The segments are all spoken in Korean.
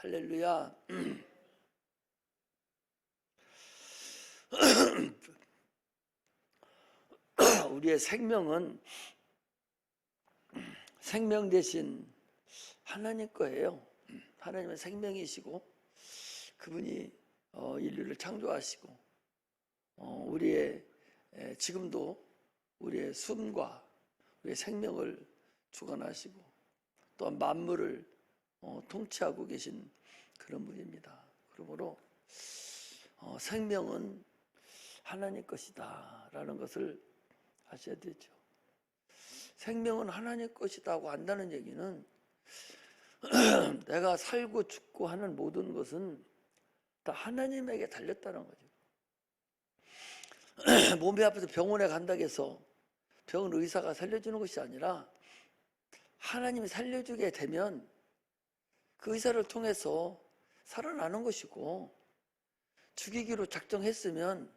할렐루야. 우리의 생명은 생명 대신 하나님 거예요. 하나님은 생명이시고 그분이 인류를 창조하시고 우리의 지금도 우리의 숨과 우리의 생명을 주관하시고 또한 만물을 통치하고 계신 그런 분입니다. 그러므로 생명은 하나님 것이다 라는 것을 아셔야 되죠. 생명은 하나님 것이다고 안다는 얘기는 내가 살고 죽고 하는 모든 것은 다 하나님에게 달렸다는 거죠. 몸이 아파서 병원에 간다고 해서 병원 의사가 살려주는 것이 아니라 하나님이 살려주게 되면 그 의사를 통해서 살아나는 것이고, 죽이기로 작정했으면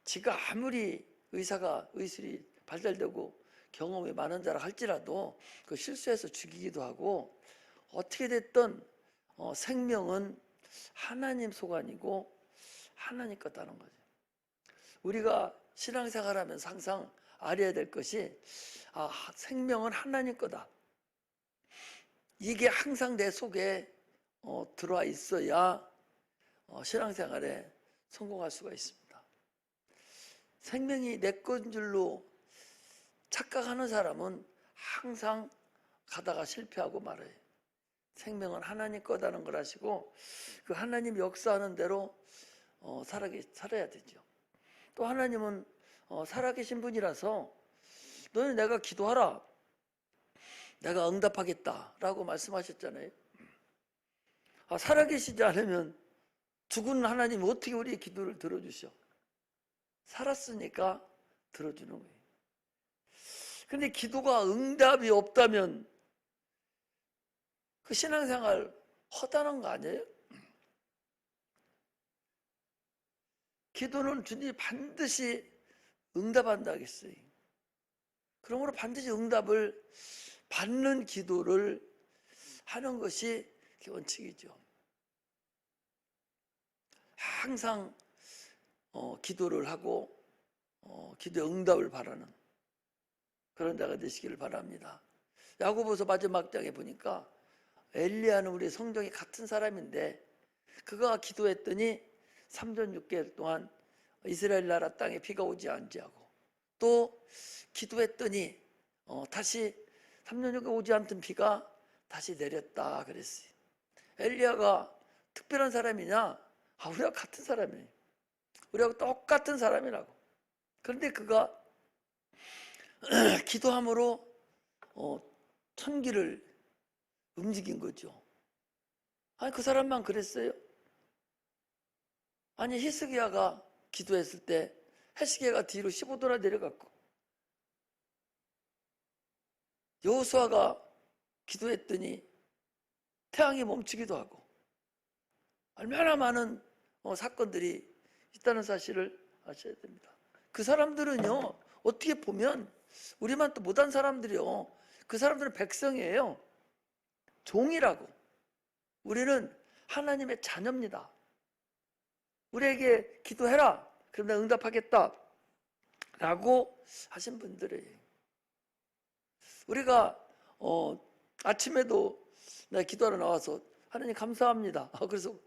지가 아무리 의술이 발달되고 경험이 많은 자라 할지라도 그 실수해서 죽이기도 하고, 어떻게 됐든 생명은 하나님 소관이고 하나님 거다는 거죠. 우리가 신앙생활하면서 항상 알아야 될 것이 생명은 하나님 거다. 이게 항상 내 속에 들어와 있어야 신앙생활에 성공할 수가 있습니다. 생명이 내 건 줄로 착각하는 사람은 항상 가다가 실패하고 말아요. 생명은 하나님 거다는 걸 아시고 그 하나님 역사하는 대로 살아야 되죠. 또 하나님은 살아계신 분이라서 너는 내가 기도하라, 내가 응답하겠다라고 말씀하셨잖아요. 살아계시지 않으면 죽은 하나님이 어떻게 우리의 기도를 들어주셔? 살았으니까 들어주는 거예요. 근데 기도가 응답이 없다면 그 신앙생활 허다한 거 아니에요? 기도는 주님이 반드시 응답한다 하겠어요. 그러므로 반드시 응답을 받는 기도를 하는 것이 원칙이죠. 항상 기도를 하고 기도의 응답을 바라는 그런 자가 되시기를 바랍니다. 야고보서 마지막 장에 보니까 엘리야는 우리 성경이 같은 사람인데 그가 기도했더니 3년 6개월 동안 이스라엘 나라 땅에 비가 오지 않지하고, 또 기도했더니 다시 3년 6개월 오지 않던 비가 다시 내렸다 그랬어요. 엘리야가 특별한 사람이냐? 우리가 같은 사람이에요. 우리하고 똑같은 사람이라고. 그런데 그가 기도함으로 천기를 움직인 거죠. 그 사람만 그랬어요? 아니, 히스기야가 기도했을 때 해시계가 뒤로 15도나 내려갔고, 여호수아가 기도했더니 태양이 멈추기도 하고, 얼마나 많은 사건들이 있다는 사실을 아셔야 됩니다. 그 사람들은요, 어떻게 보면 우리만 또 못한 사람들이요, 그 사람들은 백성이에요. 종이라고. 우리는 하나님의 자녀입니다. 우리에게 기도해라, 그럼 내가 응답하겠다 라고 하신 분들이에요. 우리가 아침에도 내가 기도하러 나와서 하나님 감사합니다. 그래서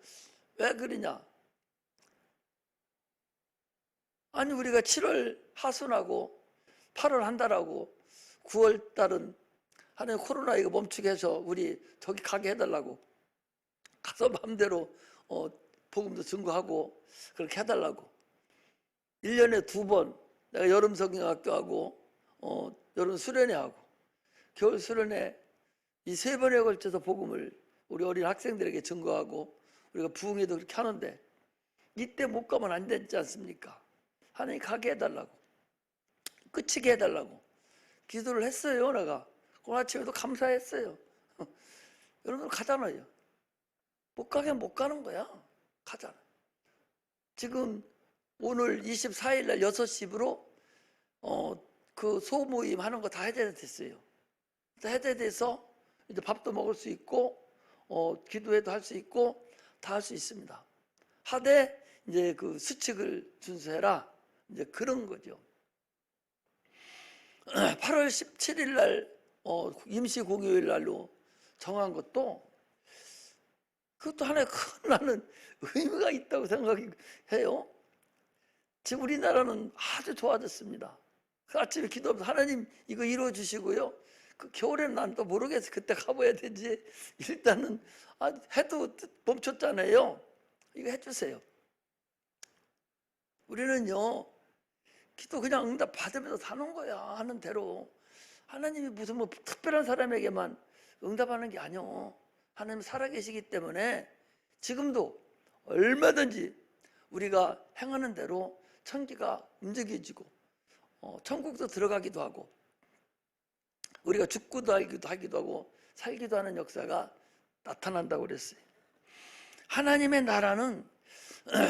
왜 그러냐? 아니, 우리가 7월 하순하고 8월 한 달하고 9월 달은 하나님 코로나 이거 멈추게 해서 우리 저기 가게 해달라고, 가서 마음대로 복음도 증거하고 그렇게 해달라고 1년에 2번 내가 여름 성경학교 하고 여름 수련회 하고 겨울 수련회 이 3번에 걸쳐서 복음을 우리 어린 학생들에게 증거하고 우리가 부흥회도 그렇게 하는데 이때 못 가면 안 되지 않습니까? 하나님 가게 해달라고, 끝이게 해달라고 기도를 했어요. 내가 오늘 아침에도 감사했어요. 여러분 가잖아요. 못 가게 못 가는 거야. 가잖아. 지금 오늘 24일 날 6시부로 그 소모임 하는 거 다 해제됐어요. 해제돼서 이제 밥도 먹을 수 있고 기도해도 할 수 있고 다 할 수 있습니다. 하되 이제 그 수칙을 준수해라, 이제 그런 거죠. 8월 17일 날 임시 공휴일 날로 정한 것도 그것도 하나의 큰 나는 의미가 있다고 생각해요. 지금 우리나라는 아주 좋아졌습니다. 그 아침에 기도하면서 하나님 이거 이루어 주시고요. 그 겨울에는 난 또 모르겠어. 그때 가봐야 되지. 일단은 해도 멈췄잖아요. 이거 해주세요. 우리는요, 기도 그냥 응답 받으면서 사는 거야. 하는 대로. 하나님이 무슨 뭐 특별한 사람에게만 응답하는 게 아니요. 하나님 살아계시기 때문에 지금도 얼마든지 우리가 행하는 대로 천기가 움직여지고 천국도 들어가기도 하고 우리가 죽기도 하기도 하고 살기도 하는 역사가 나타난다고 그랬어요. 하나님의 나라는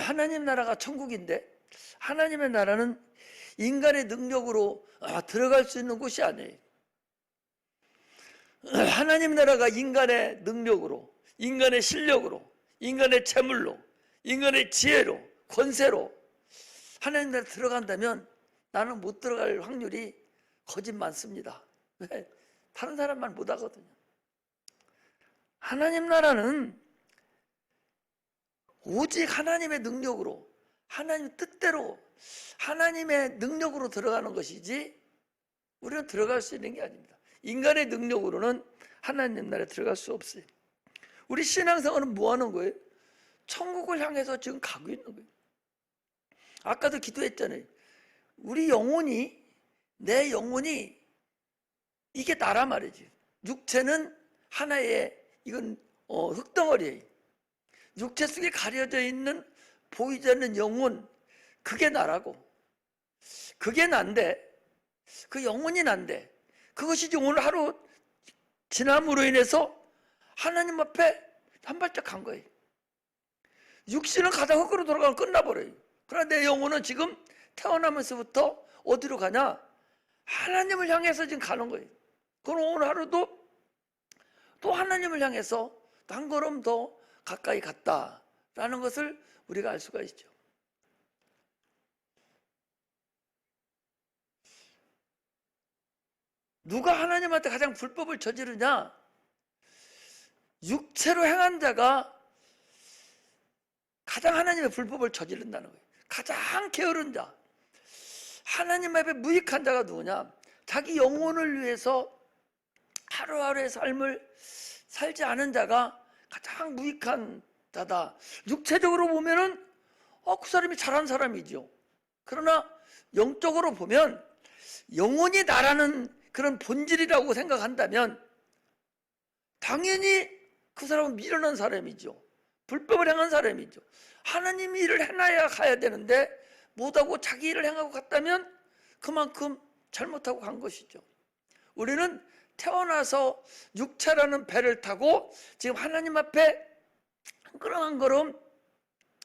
하나님 나라가 천국인데 하나님의 나라는 인간의 능력으로 들어갈 수 있는 곳이 아니에요. 하나님 나라가 인간의 능력으로, 인간의 실력으로, 인간의 재물로, 인간의 지혜로, 권세로 하나님 나라에 들어간다면 나는 못 들어갈 확률이 거짓 많습니다. 왜? 다른 사람만 못 하거든요. 하나님 나라는 오직 하나님의 능력으로, 하나님 뜻대로, 하나님의 능력으로 들어가는 것이지 우리는 들어갈 수 있는 게 아닙니다. 인간의 능력으로는 하나님 나라에 들어갈 수 없어요. 우리 신앙생활은 뭐 하는 거예요? 천국을 향해서 지금 가고 있는 거예요. 아까도 기도했잖아요. 우리 영혼이, 내 영혼이 이게 나라 말이지. 육체는 하나의 이건 흙덩어리예요. 육체 속에 가려져 있는 보이지 않는 영혼, 그게 나라고, 그게 난데, 그 영혼이 난데, 그것이 이제 오늘 하루 지남으로 인해서 하나님 앞에 한 발짝 간 거예요. 육신은 가다 흙으로 돌아가면 끝나버려요. 그러나 내 영혼은 지금 태어나면서부터 어디로 가냐? 하나님을 향해서 지금 가는 거예요. 그럼 오늘 하루도 또 하나님을 향해서 한 걸음 더 가까이 갔다라는 것을 우리가 알 수가 있죠. 누가 하나님한테 가장 불법을 저지르냐? 육체로 행한 자가 가장 하나님의 불법을 저지른다는 거예요. 가장 게으른 자, 하나님 앞에 무익한 자가 누구냐? 자기 영혼을 위해서 하루하루의 삶을 살지 않은 자가 가장 무익한 자다. 육체적으로 보면은 그 사람이 잘한 사람이죠. 그러나 영적으로 보면 영혼이 나라는 그런 본질이라고 생각한다면 당연히 그 사람은 미련한 사람이죠. 불법을 행한 사람이죠. 하나님이 일을 해놔야 가야 되는데 못하고 자기 일을 행하고 갔다면 그만큼 잘못하고 간 것이죠. 우리는 태어나서 육체라는 배를 타고 지금 하나님 앞에 한 걸음 한 걸음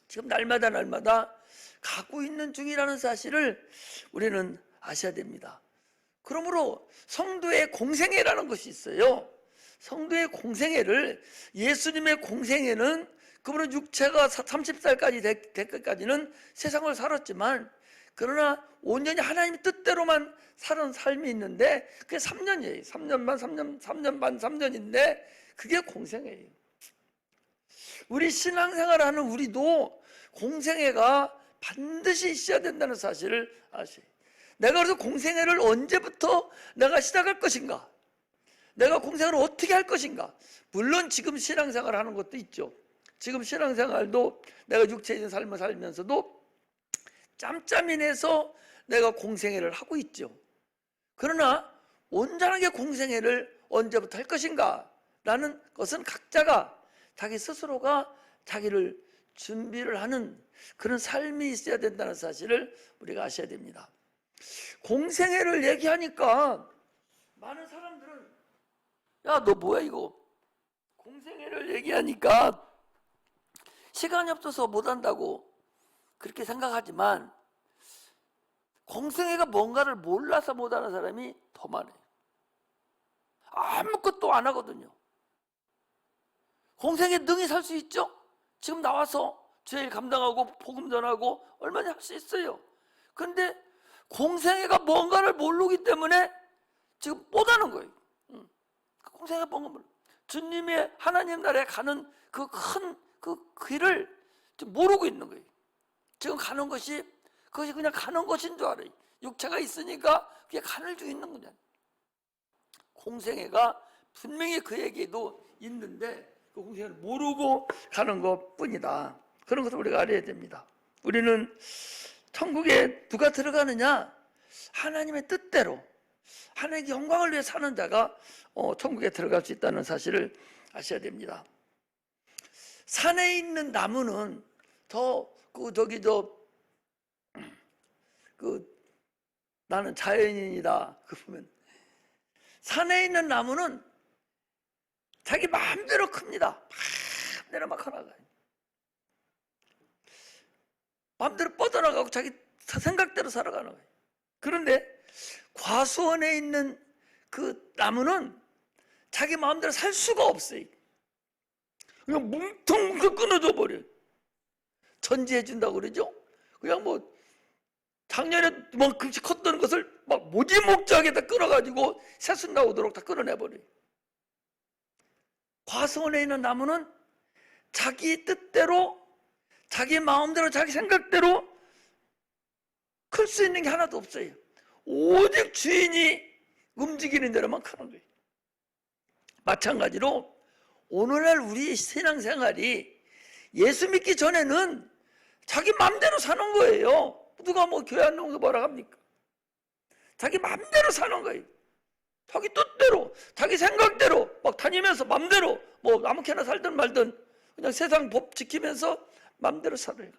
지금 날마다 가고 있는 중이라는 사실을 우리는 아셔야 됩니다. 그러므로 성도의 공생애라는 것이 있어요. 성도의 공생애를, 예수님의 공생애는 그분은 육체가 30살까지 될 때까지는 세상을 살았지만 그러나 온전히 하나님의 뜻대로만 사는 삶이 있는데 그게 3년이에요. 3년 반 3년인데 그게 공생애예요. 우리 신앙생활하는 우리도 공생애가 반드시 있어야 된다는 사실을 아셔요. 내가 그래서 공생애를 언제부터 내가 시작할 것인가? 내가 공생애를 어떻게 할 것인가? 물론 지금 신앙생활 하는 것도 있죠. 지금 신앙생활도 내가 육체적인 삶을 살면서도 짬짬이 내서 내가 공생애를 하고 있죠. 그러나 온전하게 공생애를 언제부터 할 것인가? 라는 것은 각자가 자기 스스로가 자기를 준비를 하는 그런 삶이 있어야 된다는 사실을 우리가 아셔야 됩니다. 공생애를 얘기하니까 많은 사람들은 야, 너 뭐야 이거? 공생애를 얘기하니까 시간이 없어서 못한다고 그렇게 생각하지만 공생애가 뭔가를 몰라서 못하는 사람이 더 많아요. 아무것도 안 하거든요. 공생에 능히 살 수 있죠? 지금 나와서 죄일 감당하고 복음 전하고 얼마나 할 수 있어요. 그런데 공생애가 뭔가를 모르기 때문에 지금 못하는 거예요. 공생애가 뭔가 몰라. 주님의 하나님 나라에 가는 그 큰 그 길을 모르고 있는 거예요. 지금 가는 것이 그것이 그냥 가는 것인 줄 알아요. 육체가 있으니까 그게 가는 중 있는 거냐. 공생애가 분명히 그에게도 있는데 그 공생애를 모르고 가는 것 뿐이다. 그런 것을 우리가 알아야 됩니다. 우리는 천국에 누가 들어가느냐? 하나님의 뜻대로 하나님의 영광을 위해 사는 자가 천국에 들어갈 수 있다는 사실을 아셔야 됩니다. 산에 있는 나무는 나는 자연인이다. 그 보면 산에 있는 나무는 자기 마음대로 큽니다. 마음대로 막 커나가요. 마음대로 뻗어나가고 자기 생각대로 살아가는 거예요. 그런데 과수원에 있는 그 나무는 자기 마음대로 살 수가 없어요. 그냥 뭉텅뭉텅 끊어져 버려요. 전지해 준다고 그러죠. 그냥 뭐 작년에 막 그렇게 컸던 것을 막 모지목지하게 다 끊어가지고 새순 나오도록 다 끊어내버려요. 과수원에 있는 나무는 자기 뜻대로 자기 마음대로 자기 생각대로 클 수 있는 게 하나도 없어요. 오직 주인이 움직이는 대로만 크는 거예요. 마찬가지로 오늘날 우리 신앙생활이 예수 믿기 전에는 자기 마음대로 사는 거예요. 누가 뭐 교회 안 나오는 거 뭐라 합니까? 자기 마음대로 사는 거예요. 자기 뜻대로 자기 생각대로 막 다니면서 마음대로 뭐 아무렇게나 살든 말든 그냥 세상 법 지키면서 마음대로 살아요.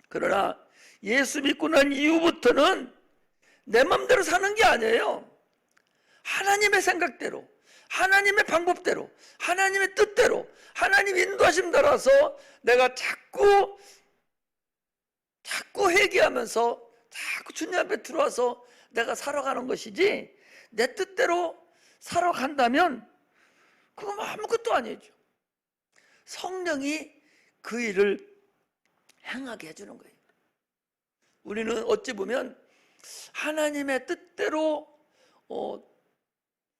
그러나 예수 믿고 난 이후부터는 내 마음대로 사는 게 아니에요. 하나님의 생각대로, 하나님의 방법대로, 하나님의 뜻대로, 하나님 인도하심 따라서 내가 자꾸 회개하면서 자꾸 주님 앞에 들어와서 내가 살아가는 것이지, 내 뜻대로 살아간다면 그건 아무것도 아니죠. 성령이 그 일을 행하게 해주는 거예요. 우리는 어찌 보면 하나님의 뜻대로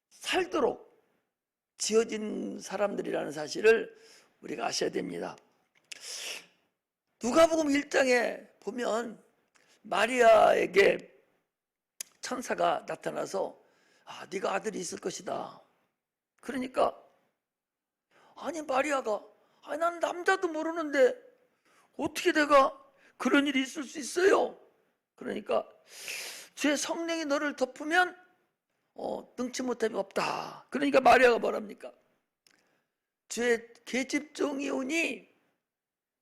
살도록 지어진 사람들이라는 사실을 우리가 아셔야 됩니다. 누가복음 1장에 보면 마리아에게 천사가 나타나서 네가 아들이 있을 것이다. 그러니까 아니 마리아가 난 남자도 모르는데 어떻게 내가 그런 일이 있을 수 있어요? 그러니까 주의 성령이 너를 덮으면 능치 못함이 없다. 그러니까 마리아가 뭐랍니까? 주의 계집종이 오니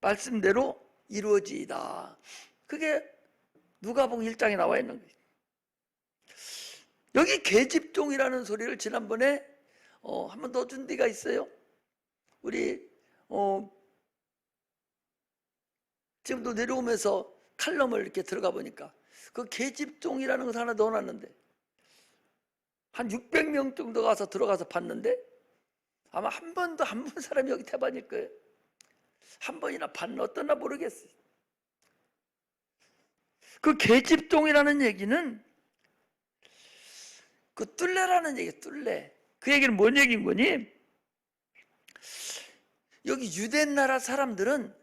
말씀대로 이루어지이다. 그게 누가복음 1장에 나와 있는 거예요. 여기 계집종이라는 소리를 지난번에 한 번 넣어준 데가 있어요. 우리 지금도 내려오면서 칼럼을 이렇게 들어가 보니까 그 계집종이라는 것을 하나 넣어놨는데 한 600명 정도 들어가서 봤는데 아마 한 번도 안 본 사람이 여기 태반일 거예요. 한 번이나 봤나 어떠나 모르겠어요. 그 계집종이라는 얘기는 그 뚫레라는 얘기예요. 뚫레. 그 얘기는 뭔 얘기인 거니? 여기 유대 나라 사람들은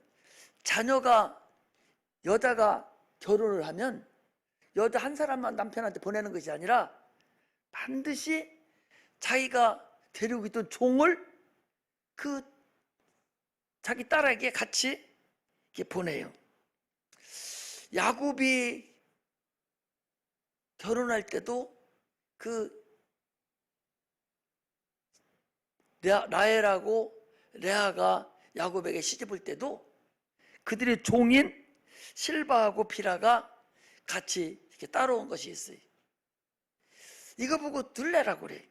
여자가 결혼을 하면 여자 한 사람만 남편한테 보내는 것이 아니라 반드시 자기가 데리고 있던 종을 그 자기 딸에게 같이 이렇게 보내요. 야곱이 결혼할 때도 그 라헬하고 레아가 야곱에게 시집올 때도 그들의 종인 실바하고 비라가 같이 이렇게 따라온 것이 있어요. 이거 보고 둘레라고 그래.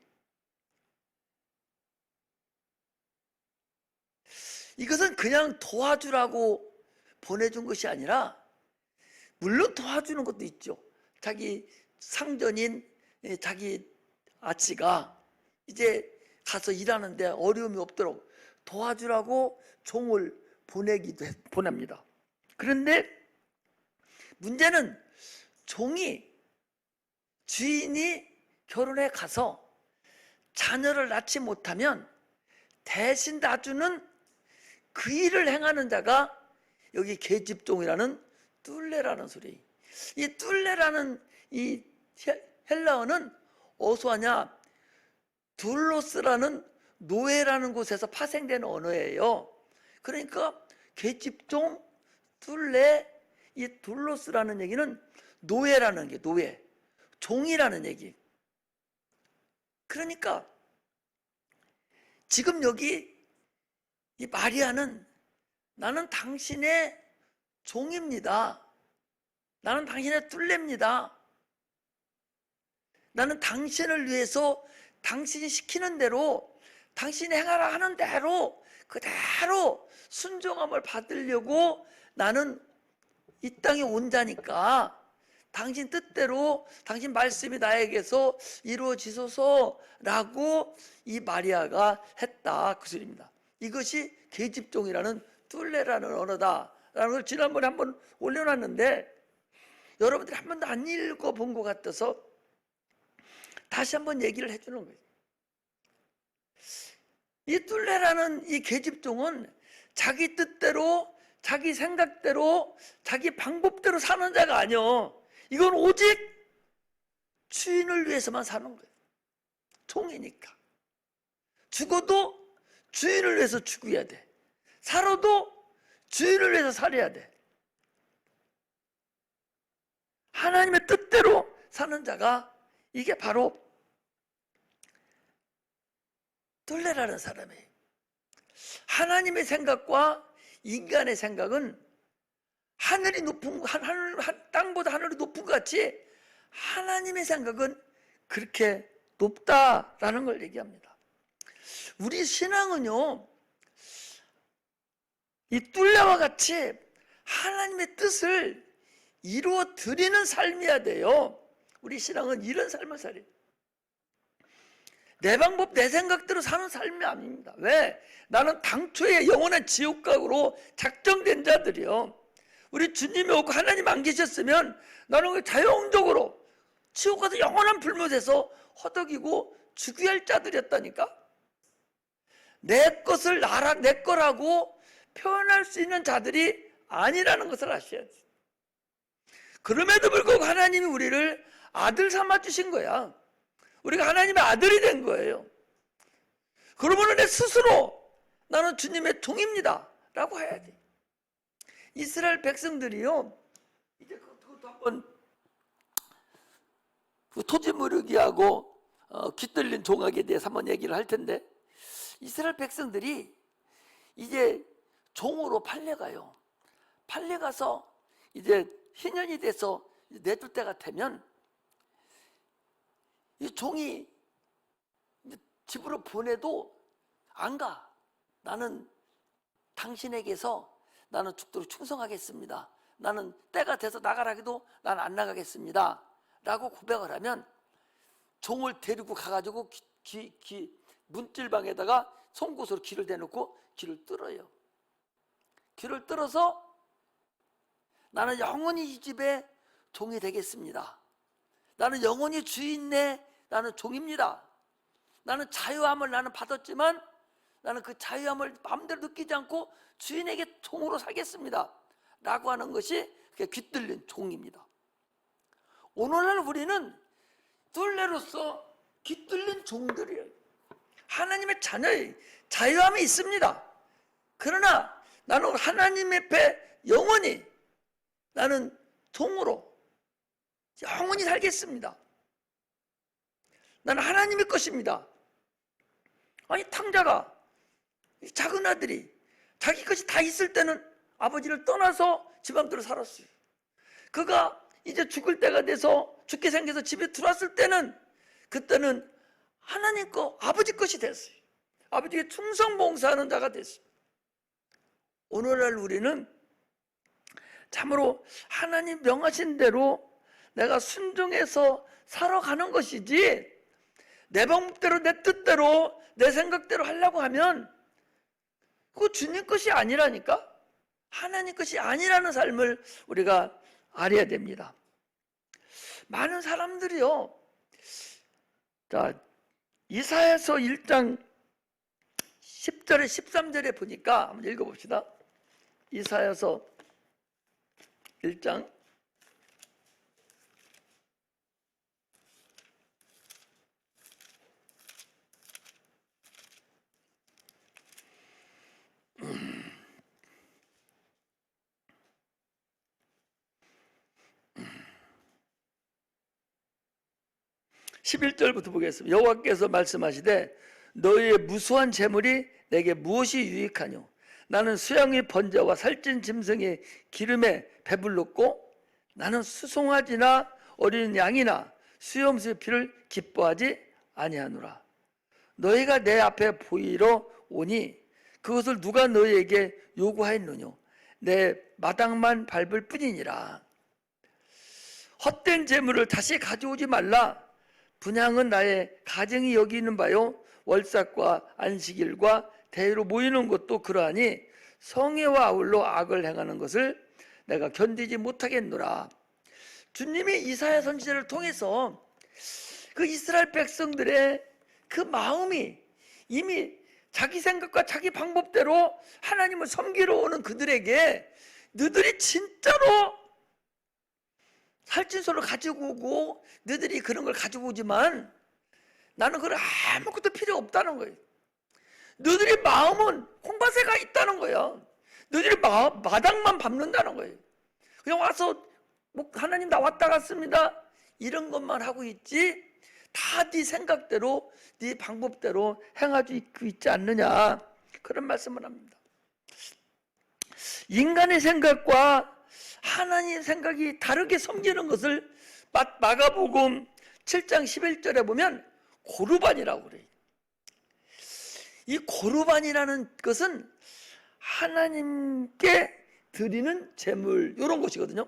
이것은 그냥 도와주라고 보내준 것이 아니라, 물론 도와주는 것도 있죠. 자기 상전인 자기 아치가 이제 가서 일하는데 어려움이 없도록 도와주라고 종을 보냅니다. 그런데 문제는 주인이 결혼해 가서 자녀를 낳지 못하면 대신 놔주는 그 일을 행하는 자가 여기 계집종이라는 뚫레라는 소리. 이 뚫레라는 이 헬라어는 어디서 하냐? 둘로스라는 노예라는 곳에서 파생된 언어예요. 그러니까 계집종, 뚫레, 이 둘로스라는 얘기는 노예라는 게 노예, 종이라는 얘기. 그러니까 지금 여기 이 마리아는 나는 당신의 종입니다. 나는 당신의 뚫레입니다. 나는 당신을 위해서 당신이 시키는 대로, 당신이 행하라 하는 대로 그대로 순종함을 받으려고 나는 이 땅에 온 자니까 당신 뜻대로 당신 말씀이 나에게서 이루어지소서라고 이 마리아가 했다, 그 소리입니다. 이것이 계집종이라는 뚫레라는 언어다라는 걸 지난번에 한번 올려놨는데 여러분들이 한 번도 안 읽어본 것 같아서 다시 한번 얘기를 해주는 거예요. 이 뚫레라는 이 계집종은 자기 뜻대로, 자기 생각대로, 자기 방법대로 사는 자가 아니요. 이건 오직 주인을 위해서만 사는 거예요. 종이니까. 죽어도 주인을 위해서 죽어야 돼. 살아도 주인을 위해서 살아야 돼. 하나님의 뜻대로 사는 자가 이게 바로 뚫레라는 사람이에요. 하나님의 생각과 인간의 생각은 하늘이 높은, 땅보다 하늘이 높은 것 같이 하나님의 생각은 그렇게 높다라는 걸 얘기합니다. 우리 신앙은요, 이 뚫레와 같이 하나님의 뜻을 이루어 드리는 삶이어야 돼요. 우리 신앙은 이런 삶을 살아요. 내 방법, 내 생각대로 사는 삶이 아닙니다. 왜? 나는 당초에 영원한 지옥각으로 작정된 자들이요. 우리 주님이 오고 하나님 안 계셨으면 나는 자연적으로 지옥 가서 영원한 불못에서 허덕이고 죽여야 할 자들이었다니까. 내 것을 내 거라고 표현할 수 있는 자들이 아니라는 것을 아셔야지. 그럼에도 불구하고 하나님이 우리를 아들 삼아 주신 거야. 우리가 하나님의 아들이 된 거예요. 그러면 내 스스로 나는 주님의 종입니다 라고 해야 돼. 이스라엘 백성들이요, 이제 그것도 한번 토지 무르기하고 깃들린 종악에 대해서 한번 얘기를 할 텐데, 이스라엘 백성들이 이제 종으로 팔려가요. 팔려가서 이제 희년이 돼서 내줄 때가 되면 이 종이 집으로 보내도 안 가. 나는 당신에게서 나는 죽도록 충성하겠습니다. 나는 때가 돼서 나가라 해도 나는 안 나가겠습니다 라고 고백을 하면 종을 데리고 가가지고 문질방에다가 송곳으로 길을 대놓고 길을 뚫어요. 길을 뚫어서 나는 영원히 이 집의 종이 되겠습니다. 나는 영원히 주인네 나는 종입니다. 나는 자유함을 나는 받았지만 나는 그 자유함을 마음대로 느끼지 않고 주인에게 종으로 살겠습니다 라고 하는 것이 깃들린 종입니다. 오늘날 우리는 뚫레로서 깃들린 종들이에요. 하나님의 자녀의 자유함이 있습니다. 그러나 나는 하나님 앞에 영원히 나는 종으로 영원히 살겠습니다. 나는 하나님의 것입니다. 아니, 탕자가, 작은 아들이 자기 것이 다 있을 때는 아버지를 떠나서 지방대로 살았어요. 그가 이제 죽을 때가 돼서 죽게 생겨서 집에 들어왔을 때는 그때는 하나님 거, 아버지 것이 됐어요. 아버지에게 충성 봉사하는 자가 됐어요. 오늘날 우리는 참으로 하나님 명하신 대로 내가 순종해서 살아가는 것이지 내 방법대로 내 뜻대로 내 생각대로 하려고 하면 그거 주님 것이 아니라니까. 하나님 것이 아니라는 삶을 우리가 알아야 됩니다. 많은 사람들이요, 자, 이사야서 1장 10절에 13절에 보니까 한번 읽어봅시다. 이사야서 1장 11절부터 보겠습니다. 여호와께서 말씀하시되 너희의 무수한 재물이 내게 무엇이 유익하뇨? 나는 수양의 번제와 살찐 짐승의 기름에 배불렀고 나는 수송아지나 어린 양이나 수염수의 피를 기뻐하지 아니하노라. 너희가 내 앞에 보이러 오니 그것을 누가 너희에게 요구하였느뇨? 내 마당만 밟을 뿐이니라. 헛된 재물을 다시 가져오지 말라. 분향은 나의 가정이 여기 있는 바요, 월삭과 안식일과 대회로 모이는 것도 그러하니 성회와 아울러 악을 행하는 것을 내가 견디지 못하겠노라. 주님이 이사야 선지자를 통해서 그 이스라엘 백성들의 그 마음이 이미 자기 생각과 자기 방법대로 하나님을 섬기러 오는 그들에게 너희들이 진짜로 살찐소를 가지고 오고 너희들이 그런 걸 가지고 오지만 나는 그걸 아무것도 필요 없다는 거예요. 너희들의 마음은 홍밭에가 있다는 거예요. 너희들이 마당만 밟는다는 거예요. 그냥 와서 뭐 하나님 나 왔다 갔습니다 이런 것만 하고 있지 다 네 생각대로 네 방법대로 행하고 있지 않느냐, 그런 말씀을 합니다. 인간의 생각과 하나님의 생각이 다르게 섬기는 것을 마가복음 7장 11절에 보면 고르반이라고 그래요. 이 고르반이라는 것은 하나님께 드리는 제물, 이런 것이거든요.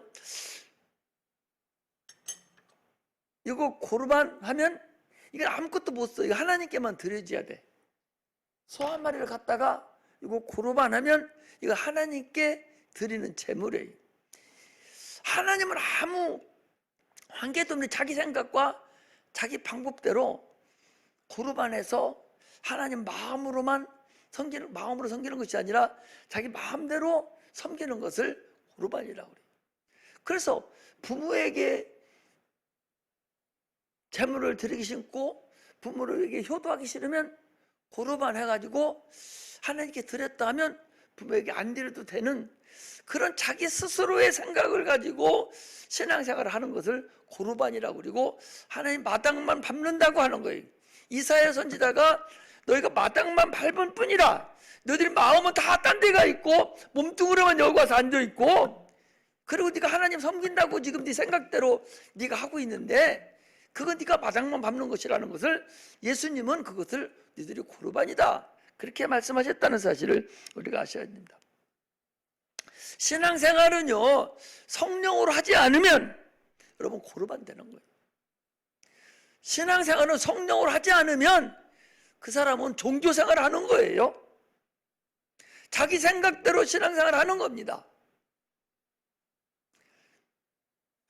이거 고르반 하면 이건 아무것도 못 써. 이거 하나님께만 드려줘야 돼. 소 한 마리를 갖다가 이거 고르반 하면 이거 하나님께 드리는 제물이에요. 하나님은 아무 관계도 없는 자기 생각과 자기 방법대로 고르반해서 하나님 마음으로 섬기는 것이 아니라 자기 마음대로 섬기는 것을 고르반이라고 그래요. 그래서 부모에게 재물을 드리기 싫고 부모에게 효도하기 싫으면 고르반 해가지고 하나님께 드렸다 하면 부모에게 안 드려도 되는 그런 자기 스스로의 생각을 가지고 신앙생활을 하는 것을 고르반이라고 그러고 하나님 마당만 밟는다고 하는 거예요. 이사야 선지자가 너희가 마당만 밟은 뿐이라, 너희들 마음은 다 딴 데가 있고 몸뚱으로만 여기 와서 앉아있고 그리고 네가 하나님 섬긴다고 지금 네 생각대로 네가 하고 있는데 그건 네가 마당만 밟는 것이라는 것을 예수님은 그것을 너희들이 고르반이다 그렇게 말씀하셨다는 사실을 우리가 아셔야 됩니다. 신앙생활은요 성령으로 하지 않으면 여러분 고르반 되는 거예요. 신앙생활은 성령으로 하지 않으면 그 사람은 종교생활을 하는 거예요. 자기 생각대로 신앙생활을 하는 겁니다.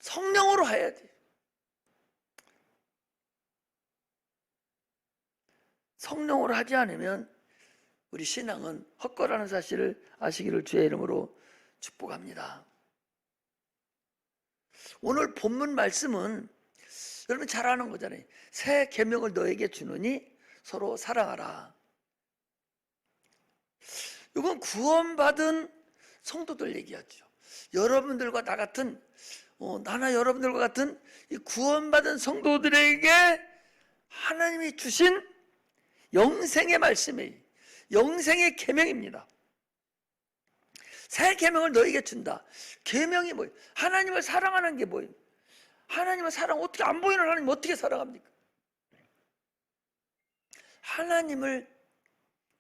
성령으로 해야 돼요. 성령으로 하지 않으면 우리 신앙은 헛거라는 사실을 아시기를 주의 이름으로 축복합니다. 오늘 본문 말씀은 여러분 잘 아는 거잖아요. 새 계명을 너에게 주노니 서로 사랑하라. 이건 구원받은 성도들 얘기하죠. 여러분들과 나 같은 나나 여러분들과 같은 이 구원받은 성도들에게 하나님이 주신 영생의 말씀이에요. 영생의 계명입니다. 새 계명을 너에게 준다. 계명이 뭐예요? 하나님을 사랑하는 게 뭐예요? 하나님을 어떻게 안 보이는 하나님 어떻게 사랑합니까? 하나님을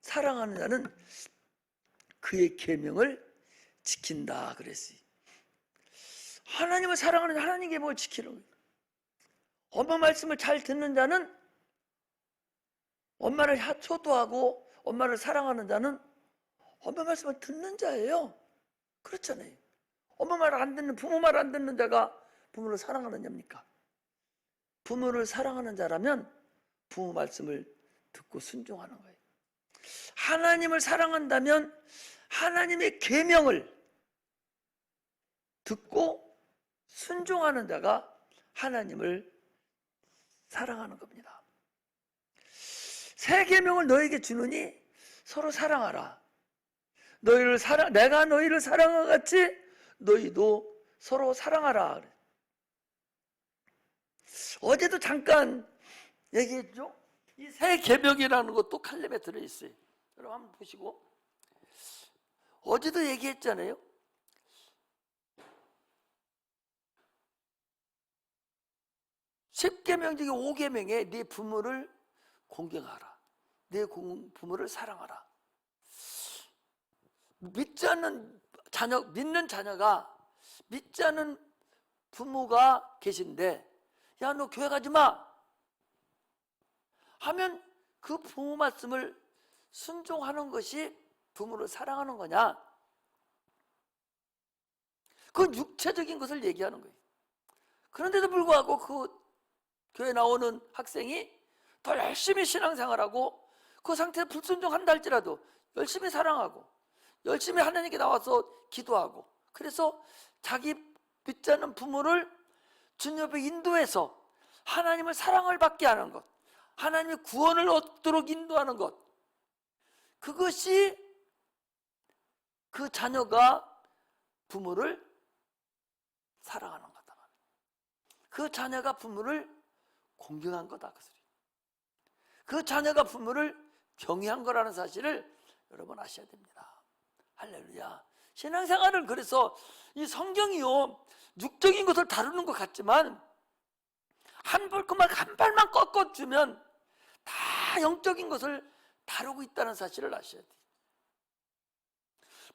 사랑하는 자는 그의 계명을 지킨다 그랬어요. 하나님을 사랑하는 하나님 계명을 지키는 거예요. 엄마 말씀을 잘 듣는 자는 엄마를 효도하고 엄마를 사랑하는 자는 엄마 말씀을 듣는 자예요. 그렇잖아요. 엄마 말 안 듣는, 부모 말 안 듣는 자가 부모를 사랑하는 자입니까? 부모를 사랑하는 자라면 부모 말씀을 듣고 순종하는 거예요. 하나님을 사랑한다면 하나님의 계명을 듣고 순종하는 자가 하나님을 사랑하는 겁니다. 새 계명을 너에게 주느니 서로 사랑하라. 내가 너희를 사랑한 것 같이 너희도 서로 사랑하라. 어제도 잠깐 얘기했죠. 이 새 계명이라는 것도 칼럼에 들어있어요. 여러분 한번 보시고. 어제도 얘기했잖아요. 10계명 중에 5계명에 네 부모를 공경하라. 네 부모를 사랑하라. 믿는 자녀가 믿지 않는 부모가 계신데, 야, 너 교회 가지 마 하면 그 부모 말씀을 순종하는 것이 부모를 사랑하는 거냐? 그건 육체적인 것을 얘기하는 거예요. 그런데도 불구하고 그 교회 나오는 학생이 더 열심히 신앙생활하고 그 상태에서 불순종한다 할지라도 열심히 사랑하고 열심히 하나님께 나와서 기도하고, 그래서 자기 믿지 않는 부모를 주님 앞에 인도해서 하나님을 사랑을 받게 하는 것, 하나님의 구원을 얻도록 인도하는 것, 그것이 그 자녀가 부모를 사랑하는 거다. 그 자녀가 부모를 공경한 거다. 그 자녀가 부모를 경외한 거라는 사실을 여러분 아셔야 됩니다. 할렐루야. 신앙생활은 그래서 이 성경이요, 육적인 것을 다루는 것 같지만 한 발만 꺾어주면 다 영적인 것을 다루고 있다는 사실을 아셔야 돼요.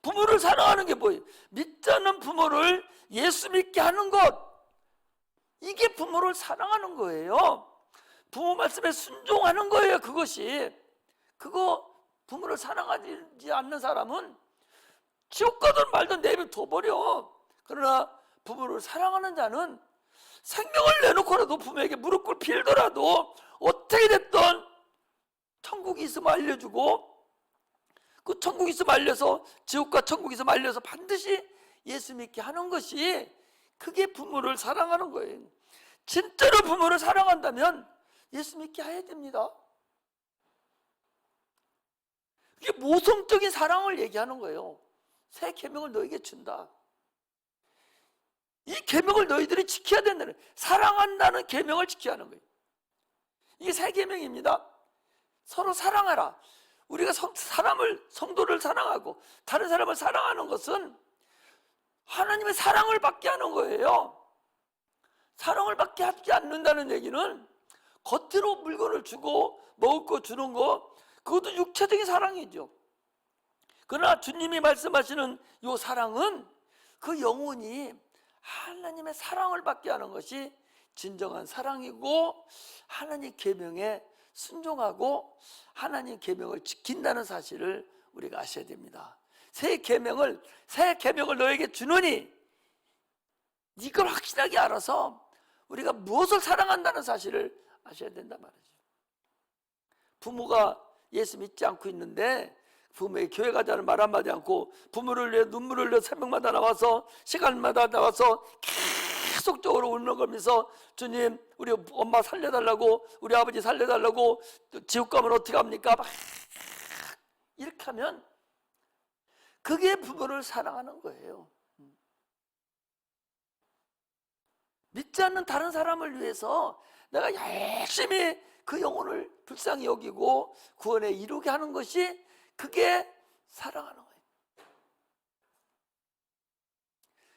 부모를 사랑하는 게 뭐예요? 믿지 않는 부모를 예수 믿게 하는 것, 이게 부모를 사랑하는 거예요. 부모 말씀에 순종하는 거예요. 그것이. 그거 부모를 사랑하지 않는 사람은 지옥 가든 말든 내버려둬버려. 그러나 부모를 사랑하는 자는 생명을 내놓고라도 부모에게 무릎 빌더라도 어떻게 됐든 천국이 있으면 알려주고, 그 천국이 있으면 알려서, 지옥과 천국이 있으면 알려서 반드시 예수 믿게 하는 것이, 그게 부모를 사랑하는 거예요. 진짜로 부모를 사랑한다면 예수 믿게 해야 됩니다. 이게 모성적인 사랑을 얘기하는 거예요. 새 계명을 너에게 준다. 이 계명을 너희들이 지켜야 된다는, 사랑한다는 계명을 지켜야 하는 거예요. 이게 새 계명입니다. 서로 사랑하라. 우리가 성도를 사랑하고 다른 사람을 사랑하는 것은 하나님의 사랑을 받게 하는 거예요. 사랑을 받게 하지 않는다는 얘기는 겉으로 물건을 주고 먹을 거 주는 거, 그것도 육체적인 사랑이죠. 그러나 주님이 말씀하시는 이 사랑은 그 영혼이 하나님의 사랑을 받게 하는 것이 진정한 사랑이고, 하나님 계명에 순종하고 하나님 계명을 지킨다는 사실을 우리가 아셔야 됩니다. 새 계명을 너에게 주노니, 이걸 확실하게 알아서 우리가 무엇을 사랑한다는 사실을 아셔야 된단 말이죠. 부모가 예수 믿지 않고 있는데 부모의 교회 가자는 말 한마디 않고 부모를 위해 눈물을 흘려 새벽마다 나와서, 시간마다 나와서 계속적으로 울먹이면서 주님 우리 엄마 살려달라고, 우리 아버지 살려달라고, 지옥 가면 어떻게 합니까? 막 이렇게 하면 그게 부모를 사랑하는 거예요. 믿지 않는 다른 사람을 위해서 내가 열심히 그 영혼을 불쌍히 여기고 구원에 이루게 하는 것이, 그게 사랑하는 거예요.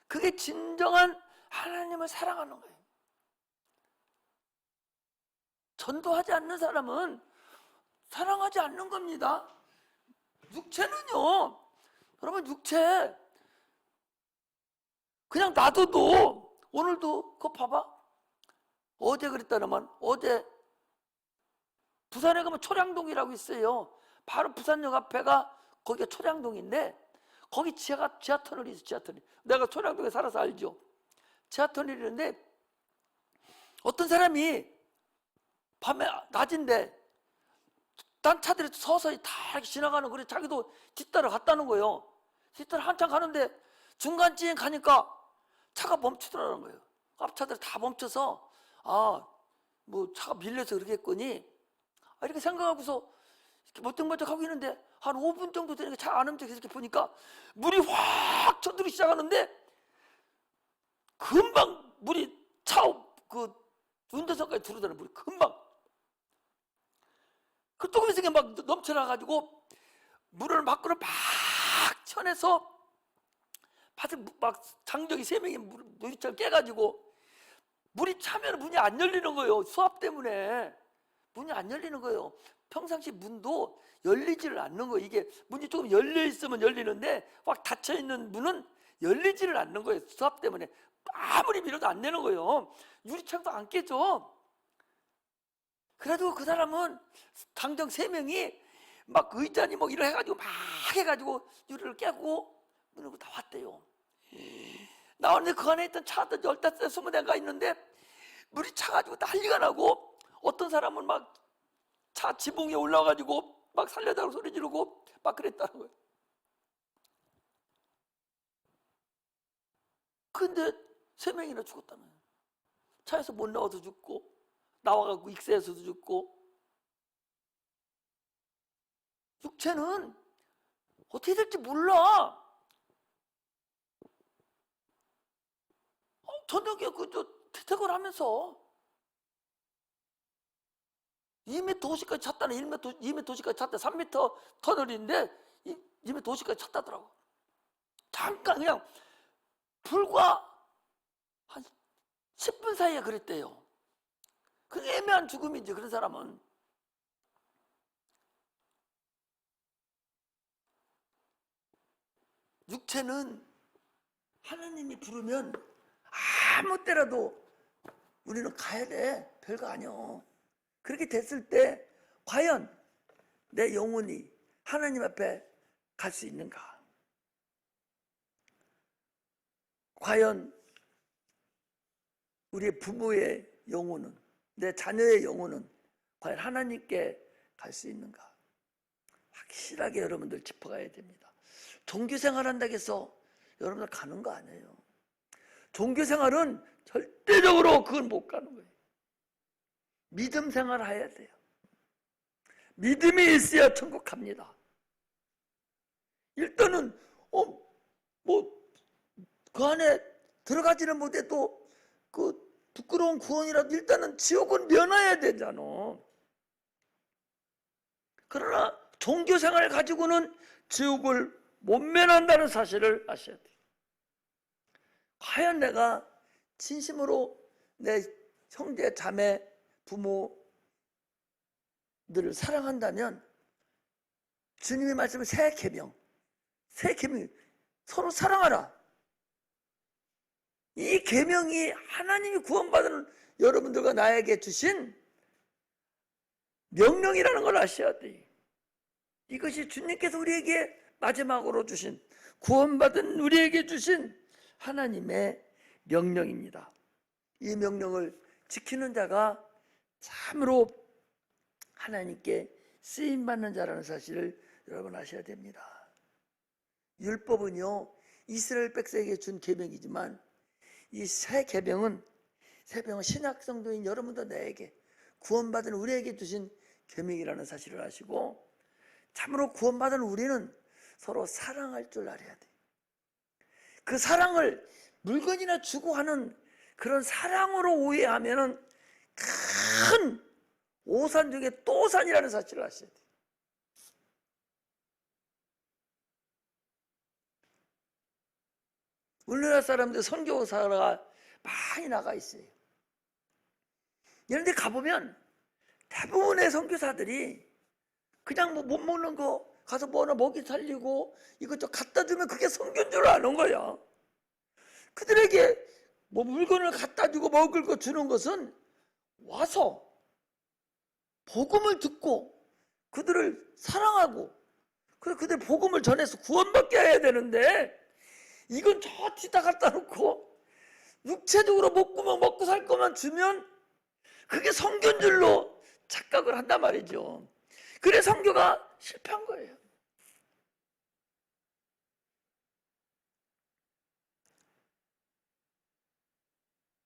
그게 진정한 하나님을 사랑하는 거예요. 전도하지 않는 사람은 사랑하지 않는 겁니다. 육체는요, 여러분, 육체 그냥 놔둬도, 오늘도 그거 봐봐. 어제 그랬다면, 어제 부산에 가면 초량동이라고 있어요. 바로 부산역 앞에가 거기가 초량동인데 거기 지하터널이 있어. 지하터널. 내가 초량동에 살아서 알죠. 지하터널이 있는데 어떤 사람이 밤에 낮인데 딴 차들이 서서히 다 이렇게 지나가는, 그래 자기도 뒤따라 갔다는 거예요. 뒤따라 한참 가는데 중간쯤 가니까 차가 멈추더라는 거예요. 앞차들이 다 멈춰서 뭐 차가 밀려서 그러겠거니 이렇게 생각하고서 이렇게 멀쩡멀쩡 하고 있는데 한 5분 정도 되니까 차 안 움직여서 이렇게 보니까 물이 확 쳐들기 시작하는데 금방 물이 그 운전석까지 들어오더라는, 물이 금방. 그 조금씩 막 넘쳐나가지고 물을 밖으로 막 쳐내서 밭에 막 장정이 3명이 물이처럼 깨가지고 물이 차면 문이 안 열리는 거예요. 수압 때문에 문이 안 열리는 거예요. 평상시 문도 열리지를 않는 거예요. 이게 문이 조금 열려 있으면 열리는데 확 닫혀 있는 문은 열리지를 않는 거예요. 수압 때문에 아무리 밀어도 안 되는 거예요. 유리창도 안 깨져. 그래도 그 사람은 당정 3명이 막 의자니 뭐 이래 해가지고 막 해가지고 유리를 깨고 문을 다 왔대요. 나오는데 그 안에 있던 차도 15대 20대가 있는데 물이 차가지고 난리가 나고 어떤 사람은 막 차 지붕 위에 올라가가지고 막 살려달라고 소리 지르고 막 그랬다는 거예요. 근데 3명이나 죽었다는 거예요. 차에서 못 나와서 죽고 나와가지고 익사해서도 죽고. 육체는 어떻게 될지 몰라. 저녁에 퇴근을 하면서 2m 50까지 찼다는, 2m 50까지 찼다. 3m 터널인데 2m 50까지 찼다더라고. 잠깐 그냥 불과 한 10분 사이에 그랬대요. 그 애매한 죽음이지. 그런 사람은 육체는 하나님이 부르면 아무 때라도 우리는 가야 돼. 별거 아니야. 그렇게 됐을 때 과연 내 영혼이 하나님 앞에 갈 수 있는가? 과연 우리의 부모의 영혼은, 내 자녀의 영혼은 과연 하나님께 갈 수 있는가? 확실하게 여러분들 짚어가야 됩니다. 종교생활 한다고 해서 여러분들 가는 거 아니에요. 종교생활은 절대적으로 그건 못 가는 거예요. 믿음 생활 해야 돼요. 믿음이 있어야 천국 갑니다. 일단은 그 안에 들어가지는 못해도 그 부끄러운 구원이라도 일단은 지옥은 면해야 되잖아. 그러나 종교생활을 가지고는 지옥을 못 면한다는 사실을 아셔야 돼요. 과연 내가 진심으로 내 형제, 자매, 부모들을 사랑한다면 주님의 말씀은 새 계명, 서로 사랑하라. 이 계명이 하나님이 구원받은 여러분들과 나에게 주신 명령이라는 걸 아셔야 돼요. 이것이 주님께서 우리에게 마지막으로 주신, 구원받은 우리에게 주신 하나님의 명령입니다. 이 명령을 지키는 자가 참으로 하나님께 쓰임받는 자라는 사실을 여러분 아셔야 됩니다. 율법은요, 이스라엘 백성에게 준 계명이지만 이 새 계명은 신약 성도인 여러분도 나에게, 구원받은 우리에게 주신 계명이라는 사실을 아시고, 참으로 구원받은 우리는 서로 사랑할 줄 알아야 돼. 그 사랑을 물건이나 주고 하는 그런 사랑으로 오해하면은 큰 오산 중에 또 오산이라는 사실을 아셔야 돼. 우리나라 사람들 선교사가 많이 나가 있어요. 이런 데 가보면 대부분의 선교사들이 그냥 뭐 못 먹는 거 가서 뭐 하나 먹이 살리고 이것저것 갖다 주면 그게 선교인 줄 아는 거야. 그들에게 뭐 물건을 갖다 주고 먹을 거 주는 것은 와서 복음을 듣고 그들을 사랑하고 그래, 그들 복음을 전해서 구원받게 해야 되는데 이건 저 뒤다 갖다 놓고 육체적으로 먹고 살 것만 주면 그게 선교인 줄로 착각을 한단 말이죠. 그래 선교가 실패한 거예요.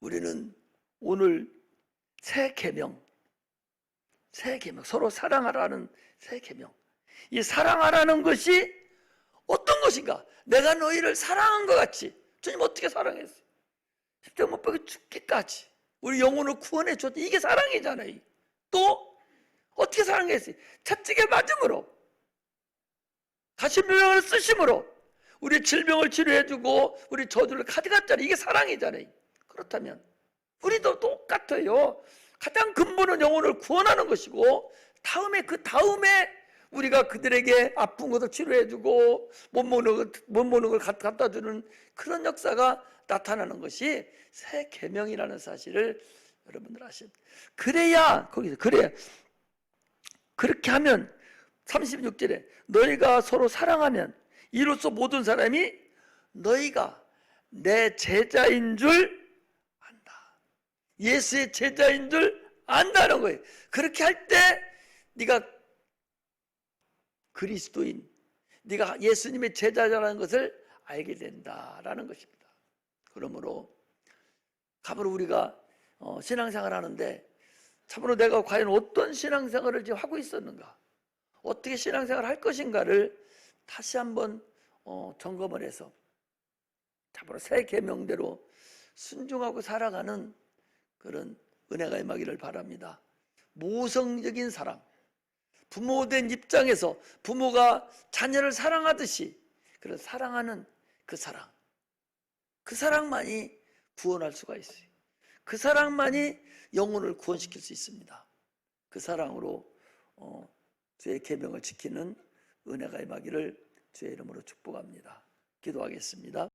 우리는 오늘 새 계명, 서로 사랑하라는 새 계명. 이 사랑하라는 것이 어떤 것인가? 내가 너희를 사랑한 것 같이. 주님 어떻게 사랑했어요? 십자가 못 박혀 죽기까지 우리 영혼을 구원해 줬다. 이게 사랑이잖아요. 또 어떻게 사랑했어요? 채찍에 맞음으로, 가시명을 쓰심으로 우리 질병을 치료해주고 우리 저주를 가져갔잖아요. 이게 사랑이잖아요. 그렇다면 우리도 똑같아요. 가장 근본은 영혼을 구원하는 것이고 그 다음에 우리가 그들에게 아픈 것을 치료해주고 못 먹는 걸 갖다 주는 그런 역사가 나타나는 것이 새 계명이라는 사실을 여러분들 아십니다. 그래야 그렇게 하면 36절에 너희가 서로 사랑하면 이로써 모든 사람이 너희가 내 제자인 줄 안다. 예수의 제자인 줄 안다는 거예요. 그렇게 할 때 네가 그리스도인, 네가 예수님의 제자라는 것을 알게 된다라는 것입니다. 그러므로 참으로 우리가 신앙생활 하는데 참으로 내가 과연 어떤 신앙생활을 지금 하고 있었는가, 어떻게 신앙생활을 할 것인가를 다시 한번 점검을 해서 참으로 새 계명대로 순종하고 살아가는 그런 은혜가 임하기를 바랍니다. 모성적인 사랑, 부모된 입장에서 부모가 자녀를 사랑하듯이 그런 사랑하는 그 사랑만이 구원할 수가 있어요. 그 사랑만이 영혼을 구원시킬 수 있습니다. 그 사랑으로 주의 계명을 지키는 은혜가 임하기를 주의 이름으로 축복합니다. 기도하겠습니다.